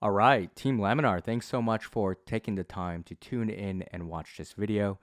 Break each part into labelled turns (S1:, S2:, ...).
S1: All right, Team Laminar, thanks so much for taking the time to tune in and watch this video.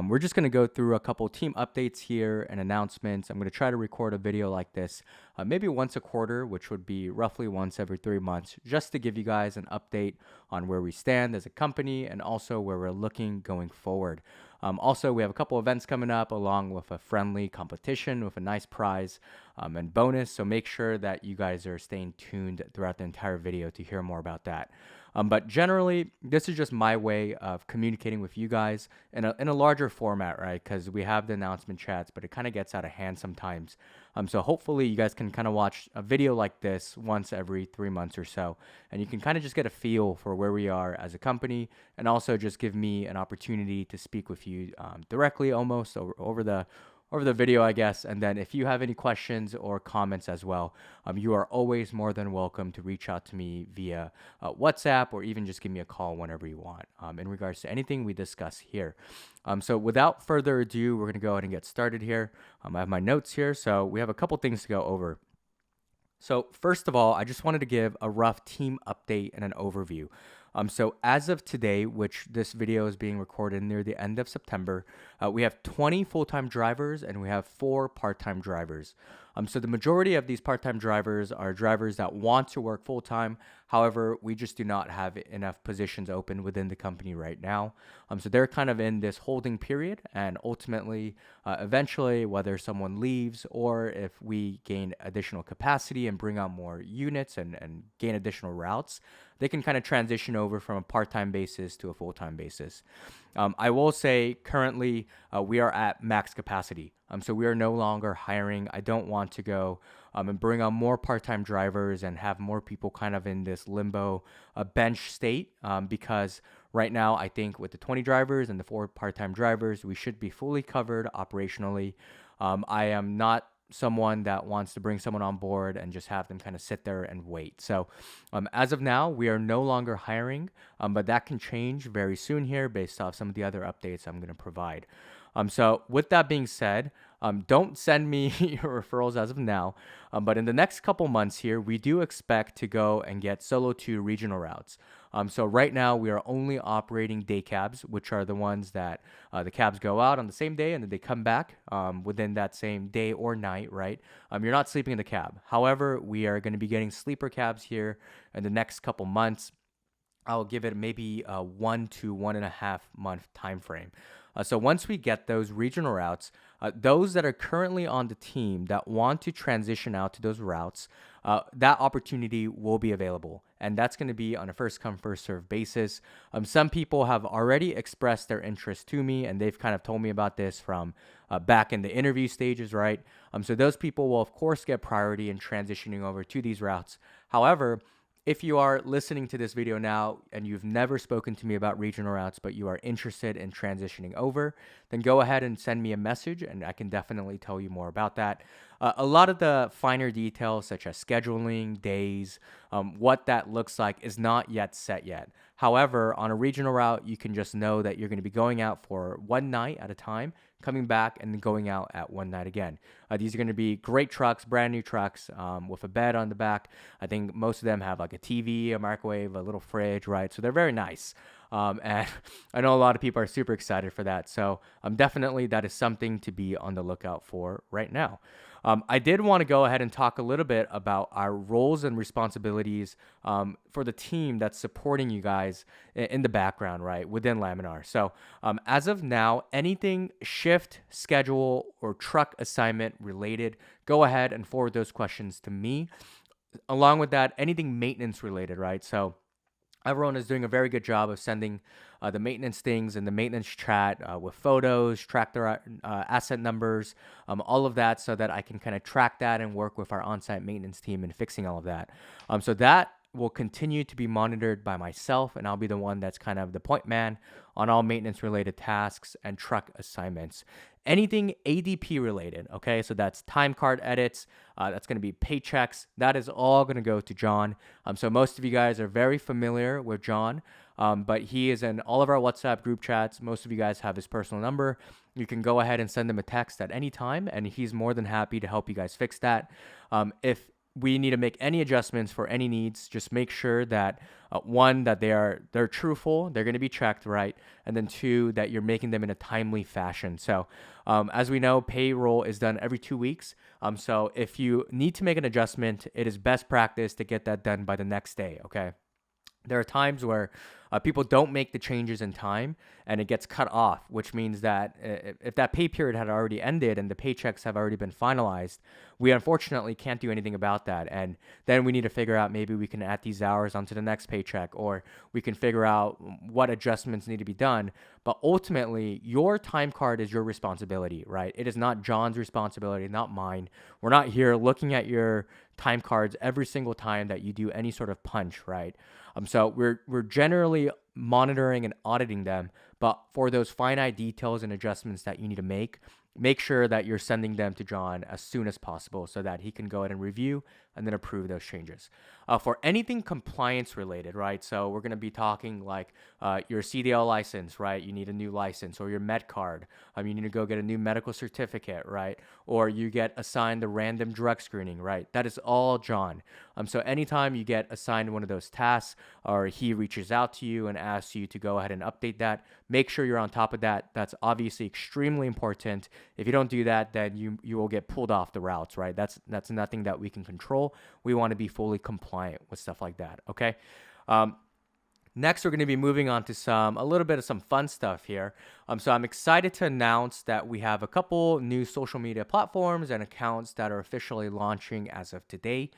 S1: We're just going to go through a couple team updates here and announcements. I'm going to try to record a video like this maybe once a quarter, which would be roughly once every 3 months, just to give you guys an update on where we stand as a company and also where we're looking going forward. Also, we have a couple events coming up along with a friendly competition with a nice prize and bonus. So make sure that you guys are staying tuned throughout the entire video to hear more about that. But generally, this is just my way of communicating with you guys in a larger format, right? Because we have the announcement chats, but it kind of gets out of hand sometimes. So hopefully you guys can kind of watch a video like this once every 3 months or so, and you can kind of just get a feel for where we are as a company, and also just give me an opportunity to speak with you directly, almost over the video, I guess. And then if you have any questions or comments as well, you are always more than welcome to reach out to me via WhatsApp, or even just give me a call whenever you want in regards to anything we discuss here. So without further ado, we're going to go ahead and get started here. I have my notes here, so we have a couple things to go over. So first of all, I just wanted to give a rough team update and an overview. So as of today, which this video is being recorded near the end of September, we have 20 full-time drivers and we have 4 part-time drivers. So the majority of these part-time drivers are drivers that want to work full-time. However, we just do not have enough positions open within the company right now. So they're kind of in this holding period, and ultimately, eventually, whether someone leaves or if we gain additional capacity and bring on more units and gain additional routes, they can kind of transition over from a part-time basis to a full-time basis. I will say currently we are at max capacity. So we are no longer hiring. I don't want to go and bring on more part-time drivers and have more people kind of in this limbo bench state, because right now I think with the 20 drivers and the 4 part-time drivers, we should be fully covered operationally. I am not someone that wants to bring someone on board and just have them kind of sit there and wait. So as of now, we are no longer hiring, but that can change very soon here based off some of the other updates I'm going to provide. So with that being said, don't send me your referrals as of now, but in the next couple months here, we do expect to go and get solo to regional routes. So right now we are only operating day cabs, which are the ones that the cabs go out on the same day and then they come back within that same day or night, right? You're not sleeping in the cab. However, we are going to be getting sleeper cabs here in the next couple months. I'll give it maybe a 1 to 1.5 month time frame. So once we get those regional routes, those that are currently on the team that want to transition out to those routes, that opportunity will be available. And that's going to be on a first come, first serve basis. Some people have already expressed their interest to me, and they've kind of told me about this from back in the interview stages, right? So those people will, of course, get priority in transitioning over to these routes. However, if you are listening to this video now and you've never spoken to me about regional routes, but you are interested in transitioning over, then go ahead and send me a message and I can definitely tell you more about that. A lot of the finer details, such as scheduling, days, what that looks like is not yet set yet. However, on a regional route, you can just know that you're going to be going out for one night at a time, coming back and then going out at one night again. These are going to be great trucks, brand new trucks with a bed on the back. I think most of them have like a TV, a microwave, a little fridge, right? So they're very nice. And I know a lot of people are super excited for that. So definitely that is something to be on the lookout for right now. I did want to go ahead and talk a little bit about our roles and responsibilities for the team that's supporting you guys in the background, right, within Laminar. So as of now, anything shift, schedule, or truck assignment related, go ahead and forward those questions to me. Along with that, anything maintenance related, right? So everyone is doing a very good job of sending the maintenance things in the maintenance chat with photos, track their asset numbers, all of that, so that I can kind of track that and work with our on-site maintenance team in fixing all of that. So that will continue to be monitored by myself, and I'll be the one that's kind of the point man on all maintenance related tasks and truck assignments. Anything ADP related, okay? So that's time card edits, that's going to be paychecks. That is all going to go to John. So most of you guys are very familiar with John, but he is in all of our WhatsApp group chats. Most of you guys have his personal number. You can go ahead and send him a text at any time, and he's more than happy to help you guys fix that. If we need to make any adjustments for any needs. Just make sure that one, that they're truthful, they're going to be checked, right, and then two, that you're making them in a timely fashion. So as we know, payroll is done every 2 weeks. So if you need to make an adjustment, it is best practice to get that done by the next day. Okay. There are times where people don't make the changes in time and it gets cut off, which means that if that pay period had already ended and the paychecks have already been finalized, we unfortunately can't do anything about that. And then we need to figure out, maybe we can add these hours onto the next paycheck, or we can figure out what adjustments need to be done. But ultimately, your time card is your responsibility, right? It is not John's responsibility, not mine. We're not here looking at your time cards every single time that you do any sort of punch, right? So we're generally monitoring and auditing them, but for those finite details and adjustments that you need to make sure that you're sending them to John as soon as possible so that he can go ahead and review and then approve those changes. For anything compliance related, right? So we're going to be talking like your CDL license, right? You need a new license, or your Med card. You need to go get a new medical certificate, right? Or you get assigned the random drug screening, right? That is all John. So anytime you get assigned one of those tasks, or he reaches out to you and asks you to go ahead and update that, make sure you're on top of that. That's obviously extremely important. If you don't do that, then you will get pulled off the routes, right? That's nothing that we can control. We want to be fully compliant with stuff like that, okay? Next, we're going to be moving on to a little bit of some fun stuff here. So I'm excited to announce that we have a couple new social media platforms and accounts that are officially launching as of today.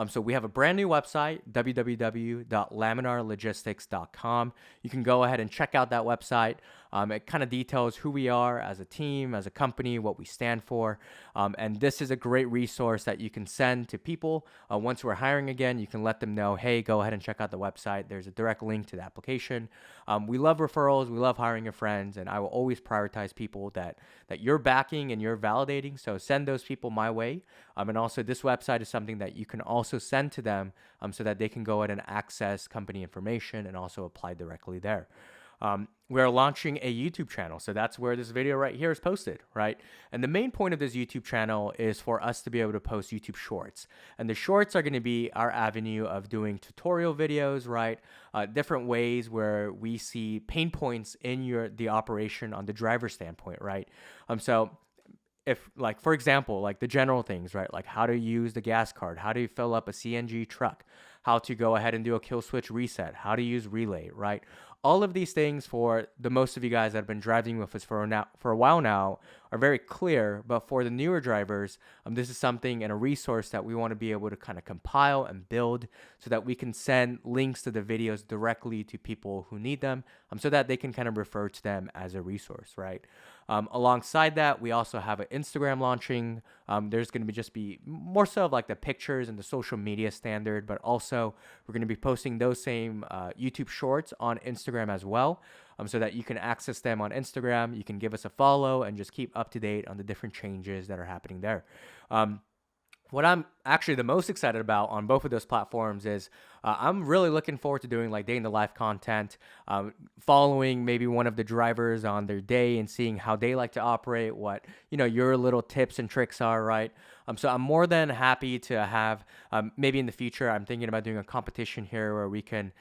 S1: So we have a brand new website, www.laminarlogistics.com. You can go ahead and check out that website. It kind of details who we are as a team, as a company, what we stand for. And this is a great resource that you can send to people. Once we're hiring again, you can let them know, hey, go ahead and check out the website. There's a direct link to the application. We love referrals. We love hiring your friends. And I will always prioritize people that you're backing and you're validating. So send those people my way. And also, this website is something that you can also send to them so that they can go ahead and access company information and also apply directly there. We're launching a YouTube channel. So that's where this video right here is posted, right? And the main point of this YouTube channel is for us to be able to post YouTube shorts. And the shorts are going to be our avenue of doing tutorial videos, right? Different ways where we see pain points in the operation on the driver standpoint, right? So if, like, for example, like the general things, right? Like how to use the gas card, how to fill up a CNG truck, how to go ahead and do a kill switch reset, how to use relay, right? All of these things, for the most of you guys that have been driving with us for a while now, are very clear. But for the newer drivers, this is something and a resource that we want to be able to kind of compile and build so that we can send links to the videos directly to people who need them, so that they can kind of refer to them as a resource, right? Alongside that, we also have an Instagram launching. There's going to be more so of like the pictures and the social media standard, but also we're going to be posting those same YouTube shorts on Instagram as well, so that you can access them on Instagram. You can give us a follow and just keep up to date on the different changes that are happening there. What I'm actually the most excited about on both of those platforms is I'm really looking forward to doing like day in the life content, following maybe one of the drivers on their day and seeing how they like to operate, what your little tips and tricks are, right? So I'm more than happy to have maybe in the future, I'm thinking about doing a competition here where we can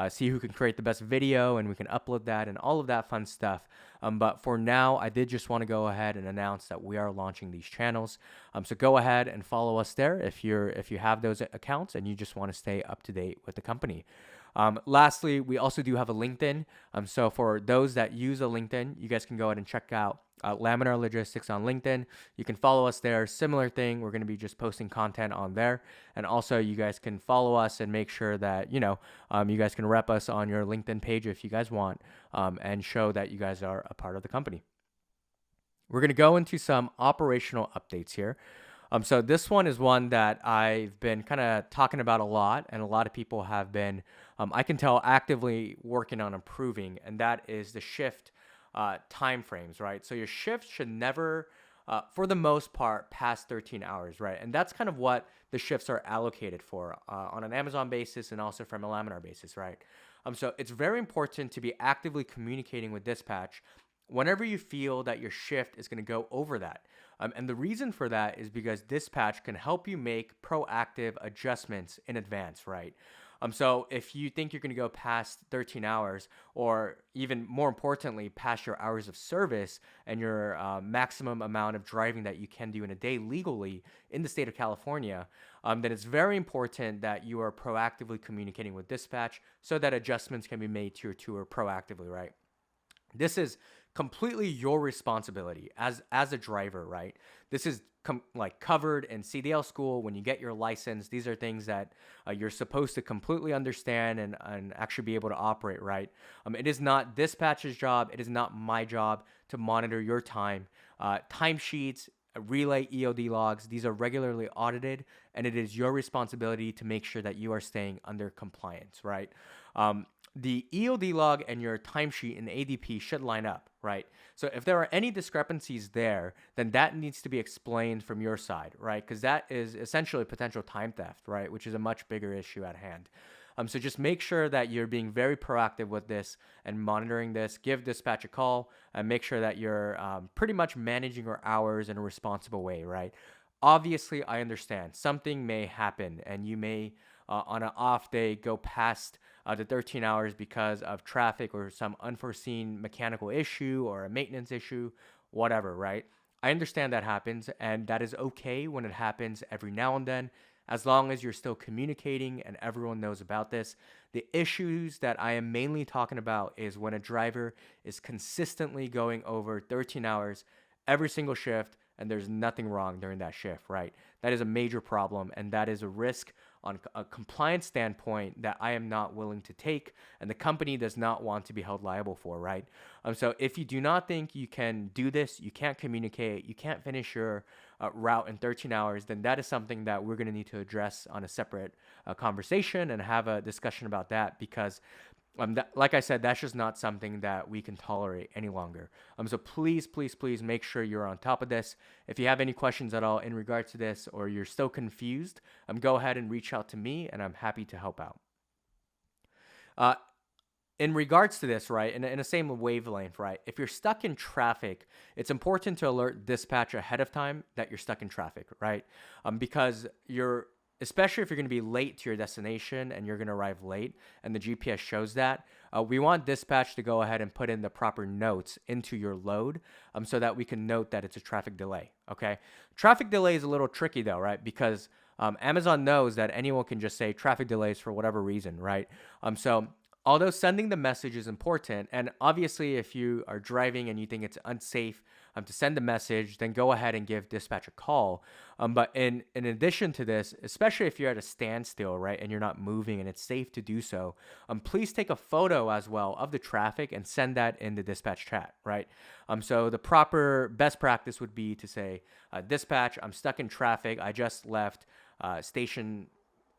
S1: see who can create the best video and we can upload that and all of that fun stuff. But for now, I did just want to go ahead and announce that we are launching these channels. So go ahead and follow us there if you have those accounts and you just want to stay up to date with the company. Lastly, we also do have a LinkedIn. So for those that use a LinkedIn, you guys can go ahead and check out Laminar Logistics on LinkedIn. You can follow us there. Similar thing. We're going to be just posting content on there. And also you guys can follow us and make sure that, you guys can rep us on your LinkedIn page if you guys want, and show that you guys are a part of the company. We're going to go into some operational updates here. So this one is one that I've been kind of talking about a lot, and a lot of people have been, I can tell, actively working on improving, and that is the shift time frames, right? So your shift should never, for the most part, pass 13 hours, right? And that's kind of what the shifts are allocated for on an Amazon basis and also from a Laminar basis, right? So it's very important to be actively communicating with dispatch whenever you feel that your shift is going to go over that. And the reason for that is because dispatch can help you make proactive adjustments in advance, right? So if you think you're going to go past 13 hours, or even more importantly, past your hours of service and your maximum amount of driving that you can do in a day legally in the state of California, then it's very important that you are proactively communicating with dispatch so that adjustments can be made to your tour proactively, right? This is completely your responsibility as a driver, right? This is like covered in CDL school when you get your license. These are things that you're supposed to completely understand and actually be able to operate, right? It is not dispatch's job. It is not my job to monitor your time. Timesheets, relay EOD logs, these are regularly audited, and it is your responsibility to make sure that you are staying under compliance, right? The EOD log and your timesheet in ADP should line up, right? So if there are any discrepancies there, then that needs to be explained from your side, right? Because that is essentially potential time theft, right? Which is a much bigger issue at hand. So just make sure that you're being very proactive with this and monitoring this. Give dispatch a call and make sure that you're pretty much managing your hours in a responsible way, right? Obviously, I understand something may happen and you may on an off day go past the 13 hours because of traffic or some unforeseen mechanical issue or a maintenance issue, whatever, right? I understand that happens, and that is okay when it happens every now and then, as long as you're still communicating and everyone knows about this. The issues that I am mainly talking about is when a driver is consistently going over 13 hours every single shift and there's nothing wrong during that shift, right? That is a major problem, and that is a risk on a compliance standpoint that I am not willing to take, and the company does not want to be held liable for, right? So if you do not think you can do this, you can't communicate, you can't finish your route in 13 hours, then that is something that we're going to need to address on a separate conversation and have a discussion about that, because like I said, that's just not something that we can tolerate any longer. So please, please, please make sure you're on top of this. If you have any questions at all in regards to this, or you're still confused, go ahead and reach out to me, and I'm happy to help out. In regards to this, right, in the same wavelength, right, if you're stuck in traffic, it's important to alert dispatch ahead of time that you're stuck in traffic, right? Because especially if you're going to be late to your destination and you're going to arrive late and the GPS shows that, we want dispatch to go ahead and put in the proper notes into your load so that we can note that it's a traffic delay, okay? Traffic delay is a little tricky though, right? Because Amazon knows that anyone can just say traffic delays for whatever reason, right? So although sending the message is important, and obviously if you are driving and you think it's unsafe to send a message, then go ahead and give dispatch a call. But in addition to this, especially if you're at a standstill, right, and you're not moving and it's safe to do so, please take a photo as well of the traffic and send that in the dispatch chat, right? So the proper best practice would be to say, dispatch, I'm stuck in traffic. I just left station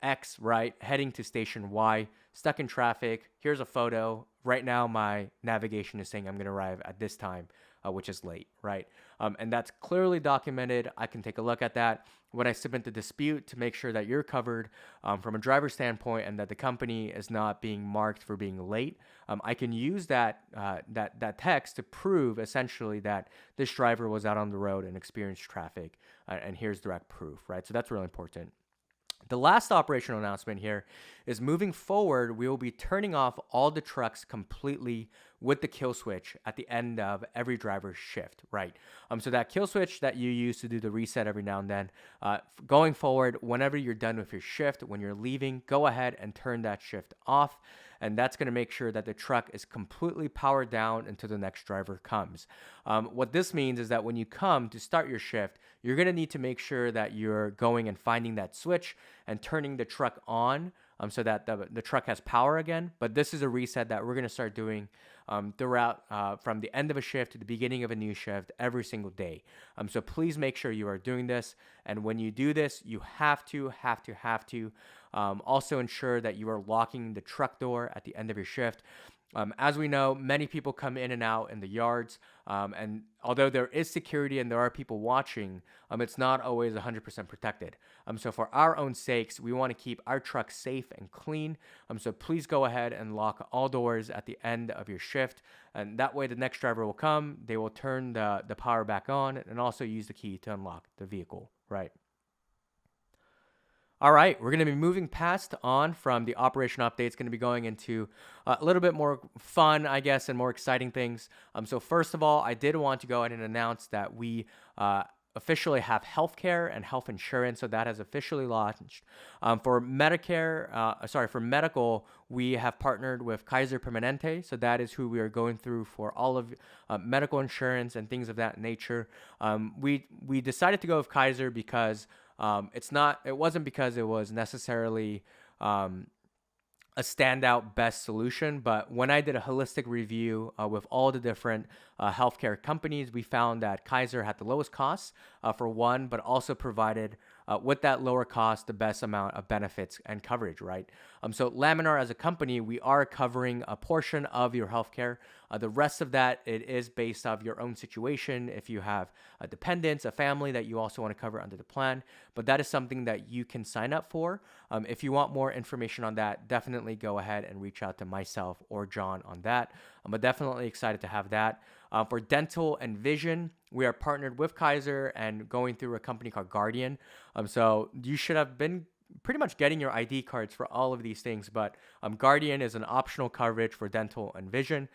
S1: X, right, heading to station Y, stuck in traffic. Here's a photo. Right now, my navigation is saying I'm going to arrive at this time, which is late, right? And that's clearly documented. I can take a look at that when I submit the dispute to make sure that you're covered from a driver standpoint and that the company is not being marked for being late. I can use that text to prove essentially that this driver was out on the road and experienced traffic, and here's direct proof, right? So that's really important. The last operational announcement here is moving forward, we will be turning off all the trucks completely with the kill switch at the end of every driver's shift, right? So that kill switch that you use to do the reset every now and then, going forward, whenever you're done with your shift, when you're leaving, go ahead and turn that shift off. And that's going to make sure that the truck is completely powered down until the next driver comes. What this means is that when you come to start your shift, you're going to need to make sure that you're going and finding that switch and turning the truck on so that the truck has power again. But this is a reset that we're going to start doing throughout from the end of a shift to the beginning of a new shift every single day. So please make sure you are doing this. And when you do this, you have to also ensure that you are locking the truck door at the end of your shift. As we know, many people come in and out in the yards, and although there is security and there are people watching, it's not always 100% protected. So for our own sakes, we want to keep our truck safe and clean. So please go ahead and lock all doors at the end of your shift, and that way the next driver will come, they will turn the power back on, and also use the key to unlock the vehicle, right? All right, we're going to be moving past on from the operation updates, going to be going into a little bit more fun, I guess, and more exciting things. So first of all, I did want to go ahead and announce that we officially have healthcare and health insurance, so that has officially launched. For for medical, we have partnered with Kaiser Permanente, so that is who we are going through for all of medical insurance and things of that nature. We decided to go with Kaiser because it wasn't because it was necessarily a standout best solution, but when I did a holistic review with all the different healthcare companies, we found that Kaiser had the lowest costs for one, but also provided with that lower cost the best amount of benefits and coverage, right? So Laminar as a company, we are covering a portion of your healthcare. The rest of that, it is based off your own situation. If you have a dependents, a family that you also want to cover under the plan, but that is something that you can sign up for. If you want more information on that, definitely go ahead and reach out to myself or John on that. I'm definitely excited to have that. For dental and vision, we are partnered with Kaiser and going through a company called Guardian. So you should have been pretty much getting your ID cards for all of these things, but Guardian is an optional coverage for dental and vision.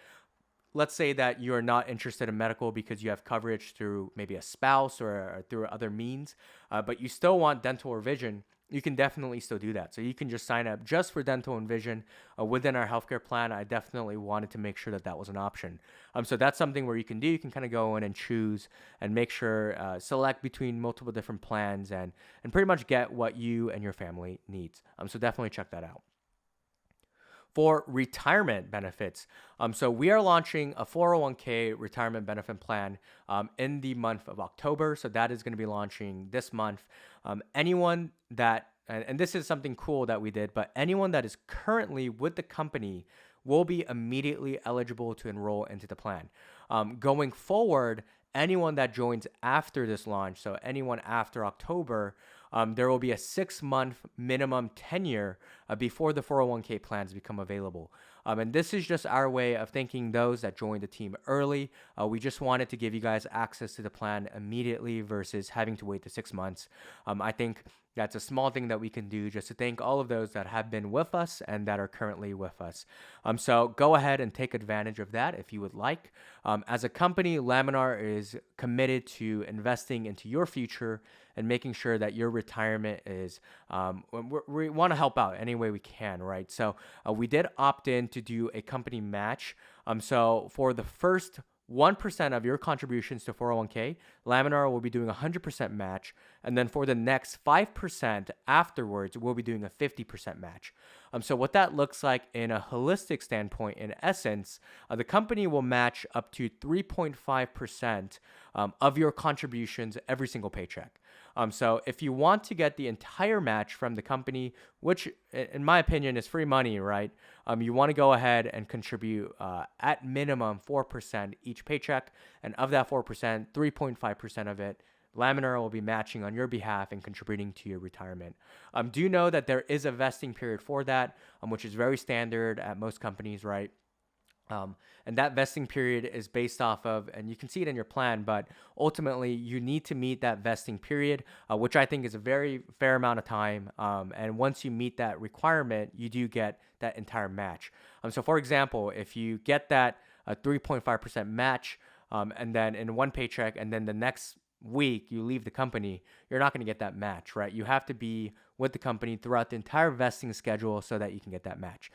S1: Let's say that you are not interested in medical because you have coverage through maybe a spouse or through other means, but you still want dental or vision. You can definitely still do that. So you can just sign up just for dental and vision within our healthcare plan. I definitely wanted to make sure that that was an option. So that's something where you can do. You can kind of go in and choose and make sure, select between multiple different plans and pretty much get what you and your family needs. So definitely check that out. For retirement benefits, so we are launching a 401k retirement benefit plan in the month of October. So that is going to be launching this month. Anyone that, and this is something cool that we did, but anyone that is currently with the company will be immediately eligible to enroll into the plan. Going forward, anyone that joins after this launch, so anyone after October, there will be a 6-month minimum tenure before the 401k plans become available. And this is just our way of thanking those that joined the team early. We just wanted to give you guys access to the plan immediately versus having to wait the 6 months. I think that's a small thing that we can do just to thank all of those that have been with us and that are currently with us. So go ahead and take advantage of that if you would like. As a company, Laminar is committed to investing into your future and making sure that your retirement is, we want to help out any way we can, right? So we did opt in to do a company match. So for the first 1% of your contributions to 401k, Laminar will be doing a 100% match. And then for the next 5% afterwards, we'll be doing a 50% match. So what that looks like in a holistic standpoint, in essence, the company will match up to 3.5% of your contributions every single paycheck. So if you want to get the entire match from the company, which in my opinion is free money, right? You want to go ahead and contribute at minimum 4% each paycheck. And of that 4%, 3.5% of it, Laminar will be matching on your behalf and contributing to your retirement. Do know that there is a vesting period for that, which is very standard at most companies, right? And that vesting period is based off of, and you can see it in your plan, but ultimately you need to meet that vesting period, which I think is a very fair amount of time. And once you meet that requirement, you do get that entire match. So for example, if you get that 3.5% match, and then in one paycheck, and then the next week you leave the company, you're not going to get that match, right? You have to be with the company throughout the entire vesting schedule so that you can get that match.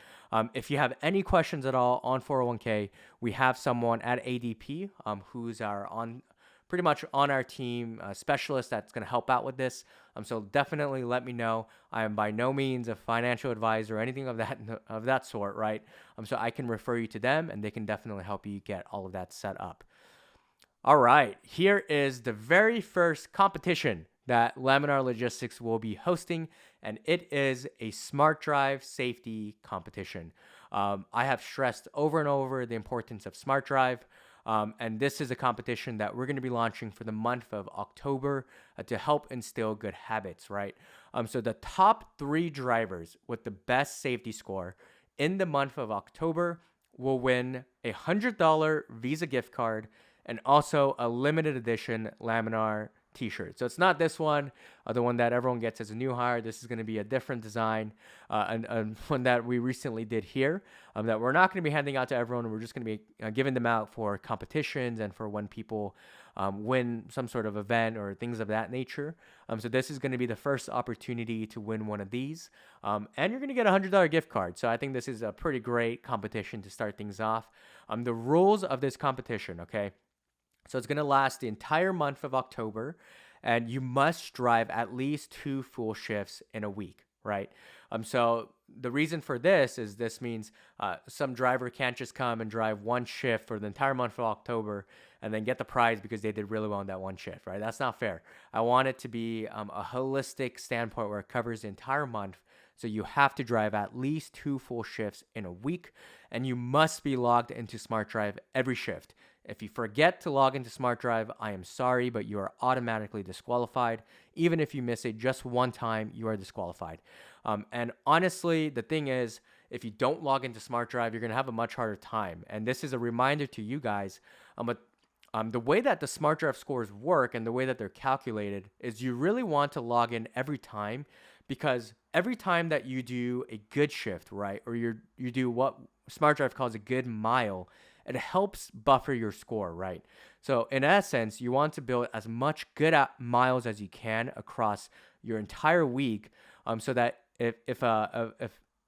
S1: If you have any questions at all on 401k, we have someone at ADP who's pretty much on our team, specialist that's going to help out with this. So definitely let me know. I am by no means a financial advisor or anything of that sort, right? So I can refer you to them and they can definitely help you get all of that set up. All right, here is the very first competition that Laminar Logistics will be hosting, and it is a SmartDrive safety competition. I have stressed over and over the importance of SmartDrive. And this is a competition that we're going to be launching for the month of October to help instill good habits, right? So the top 3 drivers with the best safety score in the month of October will win a $100 Visa gift card and also a limited edition Laminar t-shirt. So it's not this one, the one that everyone gets as a new hire. This is going to be a different design, and one that we recently did here, that we're not going to be handing out to everyone. We're just going to be giving them out for competitions and for when people win some sort of event or things of that nature. So this is going to be the first opportunity to win one of these, and you're going to get a $100 gift card. So I think this is a pretty great competition to start things off. The rules of this competition, okay? So it's going to last the entire month of October, and you must drive at least 2 full shifts in a week, right? So the reason for this is this means some driver can't just come and drive 1 shift for the entire month of October and then get the prize because they did really well in that 1 shift, right? That's not fair. I want it to be a holistic standpoint where it covers the entire month. So you have to drive at least 2 full shifts in a week, and you must be logged into SmartDrive every shift. If you forget to log into SmartDrive, I am sorry, but you are automatically disqualified. Even if you miss it just 1 time, you are disqualified. And honestly, the thing is, if you don't log into SmartDrive, you're going to have a much harder time. And this is a reminder to you guys, but the way that the SmartDrive scores work and the way that they're calculated is you really want to log in every time, because every time that you do a good shift, right, or you do what SmartDrive calls a good mile, it helps buffer your score, right? So in essence, you want to build as much good miles as you can across your entire week, so that if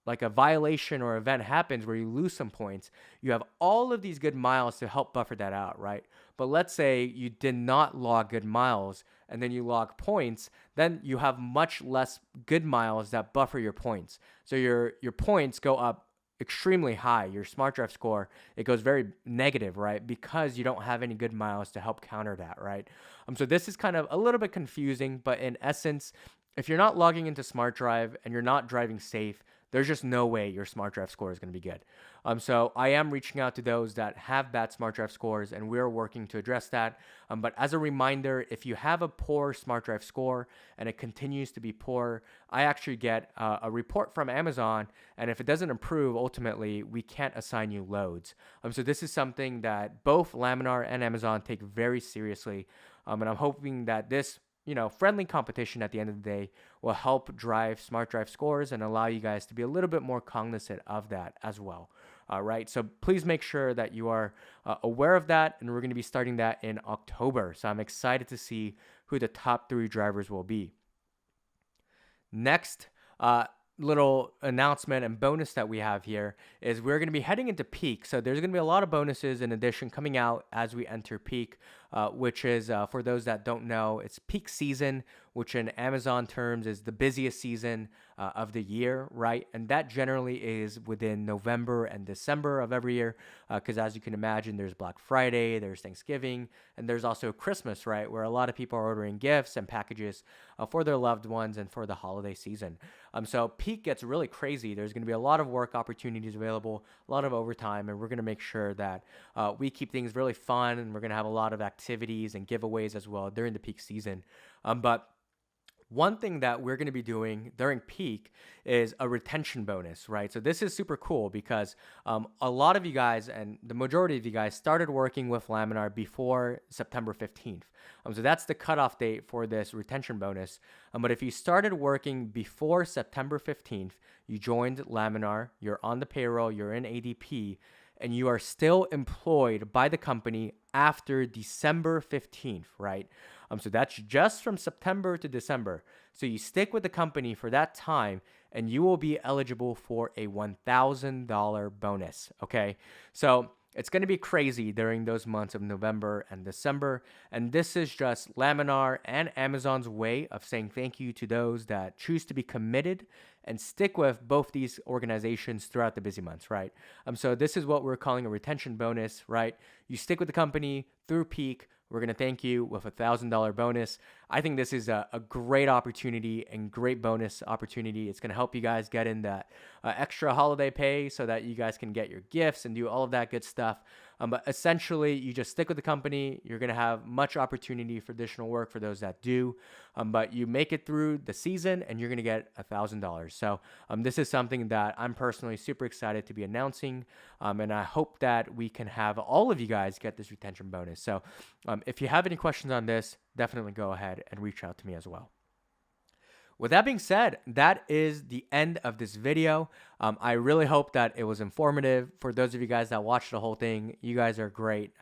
S1: like a violation or event happens where you lose some points, you have all of these good miles to help buffer that out, right? But let's say you did not log good miles and then you log points, then you have much less good miles that buffer your points. So your points go up extremely high. Your SmartDrive score, it goes very negative, right? Because you don't have any good miles to help counter that, right? So this is kind of a little bit confusing, but in essence, if you're not logging into SmartDrive and you're not driving safe, there's just no way your SmartDrive score is going to be good. So I am reaching out to those that have bad SmartDrive scores, and we're working to address that. But as a reminder, if you have a poor SmartDrive score and it continues to be poor, I actually get a report from Amazon, and if it doesn't improve, ultimately, we can't assign you loads. So this is something that both Laminar and Amazon take very seriously, and I'm hoping that this friendly competition at the end of the day will help drive SmartDrive scores and allow you guys to be a little bit more cognizant of that as well. Right. So please make sure that you are aware of that. And we're going to be starting that in October. So I'm excited to see who the top 3 drivers will be. Next, little announcement and bonus that we have here is we're going to be heading into peak. So there's going to be a lot of bonuses in addition coming out as we enter peak, which is, for those that don't know, it's peak season, which in Amazon terms is the busiest season of the year, right? And that generally is within November and December of every year, because as you can imagine, there's Black Friday, there's Thanksgiving, and there's also Christmas, right? Where a lot of people are ordering gifts and packages for their loved ones and for the holiday season. So peak gets really crazy. There's going to be a lot of work opportunities available, a lot of overtime, and we're going to make sure that we keep things really fun, and we're going to have a lot of activities and giveaways as well during the peak season. But one thing that we're going to be doing during peak is a retention bonus, right? So this is super cool because a lot of you guys and the majority of you guys started working with Laminar before September 15th. So that's the cutoff date for this retention bonus. But if you started working before September 15th, you joined Laminar, you're on the payroll, you're in ADP, and you are still employed by the company after December 15th, right? So that's just from September to December. So you stick with the company for that time, and you will be eligible for a $1,000 bonus, okay? So it's going to be crazy during those months of November and December, and this is just Laminar and Amazon's way of saying thank you to those that choose to be committed and stick with both these organizations throughout the busy months, right? So this is what we're calling a retention bonus, right? You stick with the company through peak. We're going to thank you with a $1,000 bonus. I think this is a great opportunity and great bonus opportunity. It's going to help you guys get in that extra holiday pay so that you guys can get your gifts and do all of that good stuff. But essentially, you just stick with the company. You're going to have much opportunity for additional work for those that do. But you make it through the season and you're going to get $1,000. So this is something that I'm personally super excited to be announcing. And I hope that we can have all of you guys get this retention bonus. So if you have any questions on this, definitely go ahead and reach out to me as well. With that being said, that is the end of this video. I really hope that it was informative. For those of you guys that watched the whole thing, you guys are great.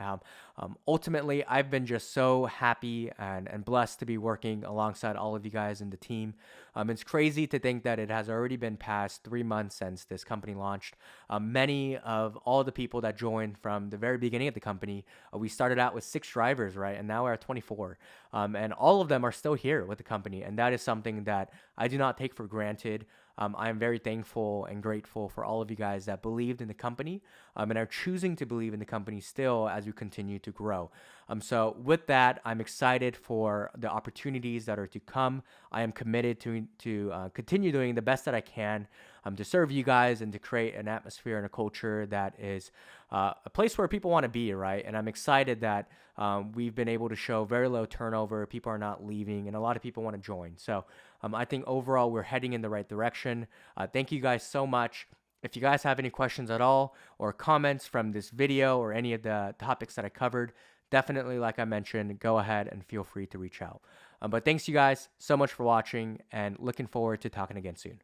S1: Ultimately, I've been just so happy and blessed to be working alongside all of you guys in the team. It's crazy to think that it has already been past 3 months since this company launched. Many of all the people that joined from the very beginning of the company, we started out with 6 drivers, right? And now we're at 24. And all of them are still here with the company. And that is something that I do not take for granted. I am very thankful and grateful for all of you guys that believed in the company and are choosing to believe in the company still as we continue to grow. So with that, I'm excited for the opportunities that are to come. I am committed to continue doing the best that I can to serve you guys and to create an atmosphere and a culture that is a place where people want to be, right? And I'm excited that we've been able to show very low turnover. People are not leaving, and a lot of people want to join. So I think overall we're heading in the right direction. Thank you guys so much. If you guys have any questions at all or comments from this video or any of the topics that I covered, definitely, like I mentioned, go ahead and feel free to reach out. But thanks you guys so much for watching and looking forward to talking again soon.